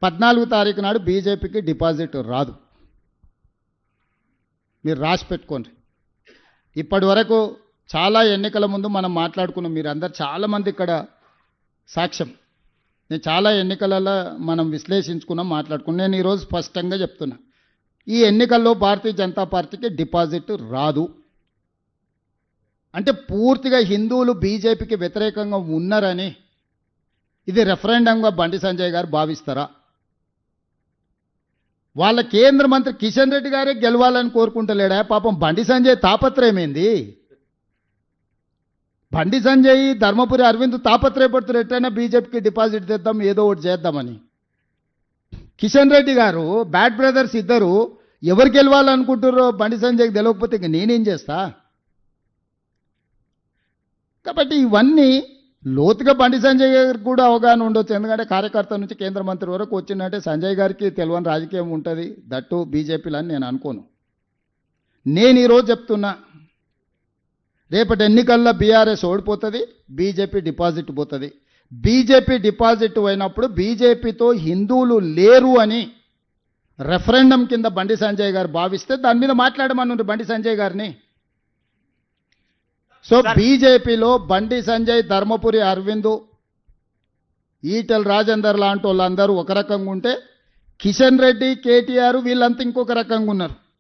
14 తారీఖు నాడు బీజేపీకి డిపాజిట్ రాదు. మీరు రాసి పెట్టుకోండి. ఇప్పటి వరకు చాలా ఎన్నికల ముందు మనం మాట్లాడుకున్నాం, మీరు అందరు చాలామంది ఇక్కడ సాక్ష్యం. నేను చాలా ఎన్నికలలో మనం విశ్లేషించుకున్నాం, మాట్లాడుకున్నాం. నేను ఈరోజు స్పష్టంగా చెప్తున్నా, ఈ ఎన్నికల్లో భారతీయ జనతా పార్టీకి డిపాజిట్ రాదు. అంటే పూర్తిగా హిందువులు బీజేపీకి వ్యతిరేకంగా ఉన్నారని ఇది రెఫరెండంగా బండి సంజయ్ గారు భావిస్తారా? వాళ్ళ కేంద్ర మంత్రి కిషన్ రెడ్డి గారే గెలవాలని కోరుకుంటలేడా? పాపం బండి సంజయ్ తాపత్రయమేంది? బండి సంజయ్, ధర్మపురి అరవింద్ తాపత్రయపడుతున్నారు ఎట్టైనా బీజేపీకి డిపాజిట్ తెద్దాం, ఏదో ఒకటి చేద్దామని. కిషన్ రెడ్డి గారు, బ్యాడ్ బ్రదర్స్ ఇద్దరు ఎవరు గెలవాలనుకుంటారో బండి సంజయ్కి తెలియకపోతే ఇంక నేనేం చేస్తా? కాబట్టి ఇవన్నీ లోతుగా బండి సంజయ్ గారికి కూడా అవగాహన ఉండొచ్చు. ఎందుకంటే కార్యకర్త నుంచి కేంద్ర మంత్రి వరకు వచ్చిందంటే సంజయ్ గారికి తెలియని రాజకీయం ఉంటుంది, దట్టు బీజేపీలో అని నేను అనుకోను. నేను ఈరోజు చెప్తున్నా, రేపటి ఎన్నికల్లో బీఆర్ఎస్ ఓడిపోతుంది, బీజేపీ డిపాజిట్ పోతుంది. బీజేపీ డిపాజిట్ అయినప్పుడు బీజేపీతో హిందువులు లేరు అని రెఫరెండం కింద బండి సంజయ్ గారు భావిస్తే దాని మీద మాట్లాడమన్నారు బండి సంజయ్ గారిని. సో బీజేపీలో బండి సంజయ్, ధర్మపురి అరవింద్, ఈటెల రాజేందర్ లాంటి వాళ్ళందరూ ఒక రకంగా ఉంటే కిషన్ రెడ్డి, కేటీఆర్ వీళ్ళంతా ఇంకొక రకంగా ఉన్నారు.